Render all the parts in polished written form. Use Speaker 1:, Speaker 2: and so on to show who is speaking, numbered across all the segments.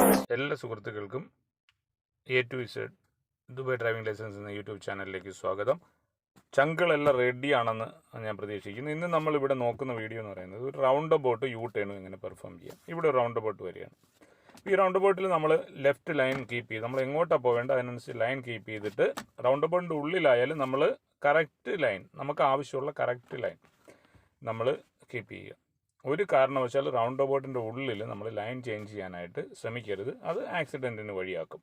Speaker 1: എല്ലാ സുഹൃത്തുക്കൾക്കും A to Z Dubai driving licence എന്ന യൂട്യൂബ് ചാനലിലേക്ക് സ്വാഗതം. ചങ്കുകളെല്ലാം റെഡിയാണെന്ന് ഞാൻ പ്രതീക്ഷിക്കുന്നു. ഇന്ന് നമ്മളിവിടെ നോക്കുന്ന വീഡിയോ എന്ന് പറയുന്നത് ഒരു റൗണ്ട് അബൌട്ട് യു ടേൺ എങ്ങനെ പെർഫോം ചെയ്യാം. ഇവിടെ ഒരു റൗണ്ട് അബൌട്ട് വരികയാണ്. ഈ റൗണ്ട് അബൌട്ടിൽ നമ്മൾ ലെഫ്റ്റ് ലൈൻ കീപ്പ് ചെയ്ത് നമ്മൾ എങ്ങോട്ടാണ് പോവേണ്ടത് അതിനനുസരിച്ച് ലൈൻ കീപ്പ് ചെയ്തിട്ട് റൗണ്ട് അബൌട്ടിൻ്റെ ഉള്ളിലായാലും നമ്മൾ കറക്റ്റ് ലൈൻ, നമുക്ക് ആവശ്യമുള്ള കറക്റ്റ് ലൈൻ നമ്മൾ കീപ്പ് ചെയ്യുക. ഒരു കാരണവശാൽ റൗണ്ട് അബൌട്ടിൻ്റെ ഉള്ളിൽ നമ്മൾ ലൈൻ ചേഞ്ച് ചെയ്യാനായിട്ട് ശ്രമിക്കരുത്, അത് ആക്സിഡൻറ്റിന് വഴിയാക്കും.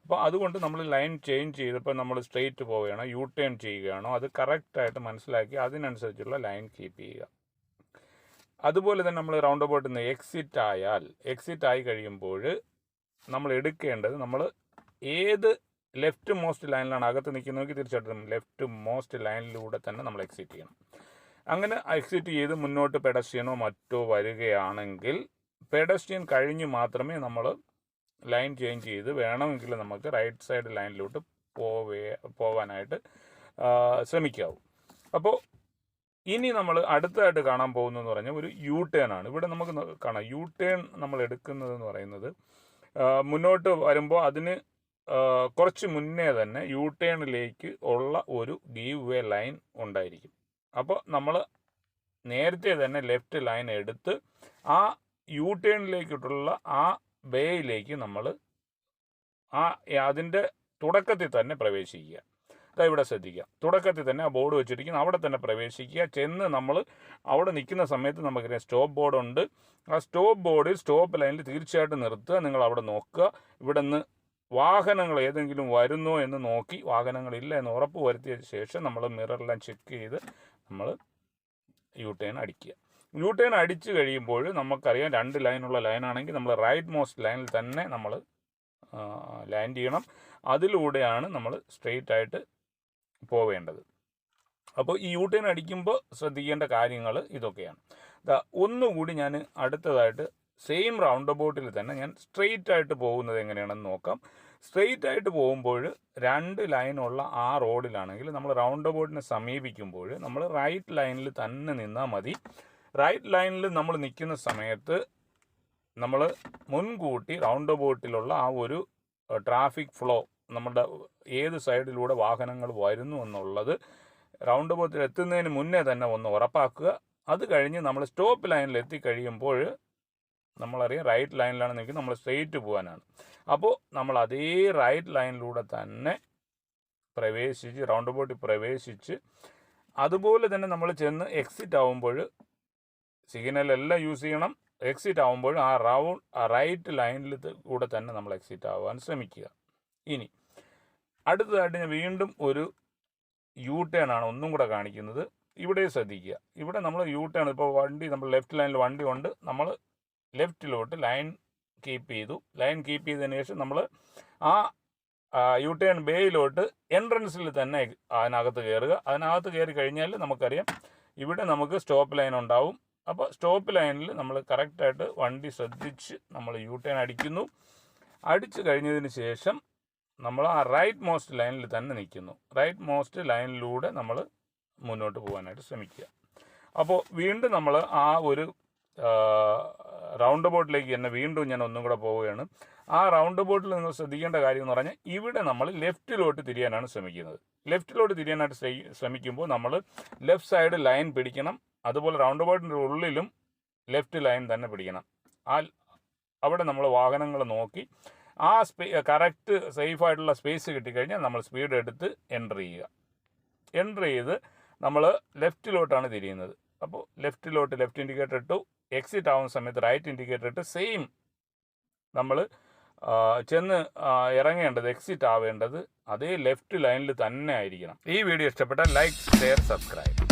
Speaker 1: അപ്പോൾ അതുകൊണ്ട് നമ്മൾ ലൈൻ ചേഞ്ച് ചെയ്തപ്പോൾ നമ്മൾ സ്ട്രെയിറ്റ് പോവുകയാണോ യു ടേൺ ചെയ്യുകയാണോ അത് കറക്റ്റായിട്ട് മനസ്സിലാക്കി അതിനനുസരിച്ചുള്ള ലൈൻ കീപ്പ് ചെയ്യുക. അതുപോലെ തന്നെ നമ്മൾ റൗണ്ട് അബൌട്ടിൽ നിന്ന് എക്സിറ്റ് ആയി കഴിയുമ്പോൾ നമ്മൾ എടുക്കേണ്ടത്, നമ്മൾ ഏത് ലെഫ്റ്റ് മോസ്റ്റ് ലൈനിലാണ് അകത്ത് നിൽക്കുന്നതെങ്കിൽ തീർച്ചയായിട്ടും ലെഫ്റ്റ് മോസ്റ്റ് ലൈനിലൂടെ തന്നെ നമ്മൾ എക്സിറ്റ് ചെയ്യണം. അങ്ങനെ എക്സിറ്റ് ചെയ്ത് മുന്നോട്ട് പെഡസ്ട്രിയനോ മറ്റോ വരികയാണെങ്കിൽ പെഡസ്ട്രിയൻ കഴിഞ്ഞ് മാത്രമേ നമ്മൾ ലൈൻ ചേഞ്ച് ചെയ്ത് വേണമെങ്കിൽ നമുക്ക് റൈറ്റ് സൈഡ് ലൈനിലോട്ട് പോവാനായിട്ട് ശ്രമിക്കാവൂ. അപ്പോൾ ഇനി നമ്മൾ അടുത്തതായിട്ട് കാണാൻ പോകുന്നതെന്ന് പറഞ്ഞാൽ ഒരു യു ടേൺ ആണ്. ഇവിടെ നമുക്ക് കാണാം യു ടേൺ നമ്മൾ എടുക്കുന്നതെന്ന് പറയുന്നത് മുന്നോട്ട് വരുമ്പോൾ അതിന് കുറച്ച് മുന്നേ തന്നെ യു ടേണിലേക്ക് ഉള്ള ഒരു ഗീവ് വേ ലൈൻ ഉണ്ടായിരിക്കും. അപ്പോൾ നമ്മൾ നേരത്തെ തന്നെ ലെഫ്റ്റ് ലൈൻ എടുത്ത് ആ യു ടേണിലേക്കിട്ടുള്ള ആ ബേയിലേക്ക് നമ്മൾ അതിൻ്റെ തുടക്കത്തിൽ തന്നെ പ്രവേശിക്കുക. ഇവിടെ ശ്രദ്ധിക്കുക, തുടക്കത്തിൽ തന്നെ ആ ബോർഡ് വെച്ചിരിക്കുന്നു, അവിടെ തന്നെ പ്രവേശിക്കുക. ചെന്ന് നമ്മൾ അവിടെ നിൽക്കുന്ന സമയത്ത് നമുക്കറിയാം സ്റ്റോപ്പ് ബോർഡുണ്ട്. ആ സ്റ്റോപ്പ് ബോർഡിൽ സ്റ്റോപ്പ് ലൈനിൽ തീർച്ചയായിട്ടും നിർത്തുക. നിങ്ങൾ അവിടെ നോക്കുക, ഇവിടെ നിന്ന് വാഹനങ്ങൾ ഏതെങ്കിലും വരുന്നോ എന്ന് നോക്കി വാഹനങ്ങളില്ല എന്ന് ഉറപ്പ് വരുത്തിയ ശേഷം നമ്മൾ മിററെല്ലാം ചെക്ക് ചെയ്ത് നമ്മൾ യു ടേൺ അടിക്കുക. യു ടേൺ അടിച്ച് കഴിയുമ്പോൾ നമുക്കറിയാം രണ്ട് ലൈനുള്ള ലൈനാണെങ്കിൽ നമ്മൾ റൈറ്റ് മോസ്റ്റ് ലൈനിൽ തന്നെ നമ്മൾ ലാൻഡ് ചെയ്യണം. അതിലൂടെയാണ് നമ്മൾ സ്ട്രെയിറ്റ് ആയിട്ട് പോവേണ്ടത്. അപ്പോൾ ഈ യു ടേൺ അടിക്കുമ്പോൾ ശ്രദ്ധിക്കേണ്ട കാര്യങ്ങൾ ഇതൊക്കെയാണ്. ഒന്നുകൂടി ഞാൻ അടുത്തതായിട്ട് സെയിം റൗണ്ട് അബൌട്ടിൽ തന്നെ ഞാൻ സ്ട്രെയിറ്റ് ആയിട്ട് പോകുന്നത് എങ്ങനെയാണെന്ന് നോക്കാം. സ്ട്രെയിറ്റ് ആയിട്ട് പോകുമ്പോൾ രണ്ട് ലൈനുള്ള ആ റോഡിലാണെങ്കിൽ നമ്മൾ റൗണ്ട് അബൌട്ടിനെ സമീപിക്കുമ്പോൾ നമ്മൾ റൈറ്റ് ലൈനിൽ തന്നെ നിന്നാൽ മതി. റൈറ്റ് ലൈനിൽ നമ്മൾ നിൽക്കുന്ന സമയത്ത് നമ്മൾ മുൻകൂട്ടി റൗണ്ട് അബൌട്ടിലുള്ള ആ ഒരു ട്രാഫിക് ഫ്ലോ, നമ്മുടെ ഏത് സൈഡിലൂടെ വാഹനങ്ങൾ വരുന്നു എന്നുള്ളത് റൗണ്ട് അബൌട്ടിൽ എത്തുന്നതിന് മുന്നേ തന്നെ ഒന്ന് ഉറപ്പാക്കുക. അത് കഴിഞ്ഞ് നമ്മൾ സ്റ്റോപ്പ് ലൈനിൽ എത്തിക്കഴിയുമ്പോൾ നമ്മളറിയാം റൈറ്റ് ലൈനിലാണ് നിൽക്കുന്നത്, നമ്മൾ സ്ട്രെയിറ്റ് പോകാനാണ്. അപ്പോൾ നമ്മൾ അതേ റൈറ്റ് ലൈനിലൂടെ തന്നെ പ്രവേശിച്ച് റൗണ്ട് അബൌട്ടിൽ പ്രവേശിച്ച് അതുപോലെ തന്നെ നമ്മൾ ചെന്ന് എക്സിറ്റ് ആവുമ്പോൾ സിഗ്നലെല്ലാം യൂസ് ചെയ്യണം. എക്സിറ്റ് ആവുമ്പോൾ ആ റൈറ്റ് ലൈനിൽ കൂടെ തന്നെ നമ്മൾ എക്സിറ്റ് ആവാൻ ശ്രമിക്കുക. ഇനി അടുത്തതായിട്ട് ഞാൻ വീണ്ടും ഒരു യു ടേൺ ആണ് ഒന്നും കൂടെ കാണിക്കുന്നത്. ഇവിടെ ശ്രദ്ധിക്കുക, ഇവിടെ നമ്മൾ യു ടേൺ, ഇപ്പോൾ വണ്ടി നമ്മൾ ലെഫ്റ്റ് ലൈനിൽ വണ്ടി കൊണ്ട് നമ്മൾ ലെഫ്റ്റിലോട്ട് ലൈൻ കീപ്പ് ചെയ്തു. ലൈൻ കീപ്പ് ചെയ്തതിന് ശേഷം നമ്മൾ ആ യു ടേൺ ബേയിലോട്ട് എൻട്രൻസിൽ തന്നെ അതിനകത്ത് കയറുക. അതിനകത്ത് കയറി കഴിഞ്ഞാൽ നമുക്കറിയാം ഇവിടെ നമുക്ക് സ്റ്റോപ്പ് ലൈൻ ഉണ്ടാവും. അപ്പോൾ സ്റ്റോപ്പ് ലൈനിൽ നമ്മൾ കറക്റ്റായിട്ട് വണ്ടി ശ്രദ്ധിച്ച് നമ്മൾ യു ടേൺ അടിക്കുന്നു. അടിച്ചു കഴിഞ്ഞതിന് ശേഷം നമ്മൾ ആ റൈറ്റ് മോസ്റ്റ് ലൈനിൽ തന്നെ നിൽക്കുന്നു. റൈറ്റ് മോസ്റ്റ് ലൈനിലൂടെ നമ്മൾ മുന്നോട്ട് പോകാനായിട്ട് ശ്രമിക്കുക. അപ്പോൾ വീണ്ടും നമ്മൾ ആ ഒരു റൗണ്ട് അബൌട്ടിലേക്ക് തന്നെ വീണ്ടും ഞാൻ ഒന്നും കൂടെ പോവുകയാണ്. ആ റൗണ്ട് അബൌട്ടിൽ നിങ്ങൾ ശ്രദ്ധിക്കേണ്ട കാര്യം എന്ന് പറഞ്ഞാൽ ഇവിടെ നമ്മൾ ലെഫ്റ്റിലോട്ട് തിരിയാനാണ് ശ്രമിക്കുന്നത്. ലെഫ്റ്റിലോട്ട് തിരിയാനായിട്ട് ശ്രമിക്കുമ്പോൾ നമ്മൾ ലെഫ്റ്റ് സൈഡ് ലൈൻ പിടിക്കണം. അതുപോലെ റൗണ്ട് അബൌട്ടിൻ്റെ ഉള്ളിലും ലെഫ്റ്റ് ലൈൻ തന്നെ പിടിക്കണം. അവിടെ നമ്മൾ വാഹനങ്ങൾ നോക്കി ആ കറക്റ്റ് സേഫായിട്ടുള്ള സ്പേസ് കിട്ടിക്കഴിഞ്ഞാൽ നമ്മൾ സ്പീഡ് എടുത്ത് എൻ്റർ ചെയ്യുക. എൻ്റർ ചെയ്ത് നമ്മൾ ലെഫ്റ്റിലോട്ടാണ് തിരിയുന്നത്. അപ്പോൾ ലെഫ്റ്റ് ഇൻഡിക്കേറ്റർ ഇട്ടു. എക്സിറ്റ് ആവുന്ന സമയത്ത് റൈറ്റ് ഇൻഡിക്കേറ്റർ ഇട്ട് സെയിം നമ്മൾ ചെന്ന് ഇറങ്ങേണ്ടത്, എക്സിറ്റ് ആവേണ്ടത് അതേ ലെഫ്റ്റ് ലൈനിൽ തന്നെ ആയിരിക്കണം. ഈ വീഡിയോ ഇഷ്ടപ്പെട്ടാൽ ലൈക്ക്, ഷെയർ, സബ്സ്ക്രൈബ്.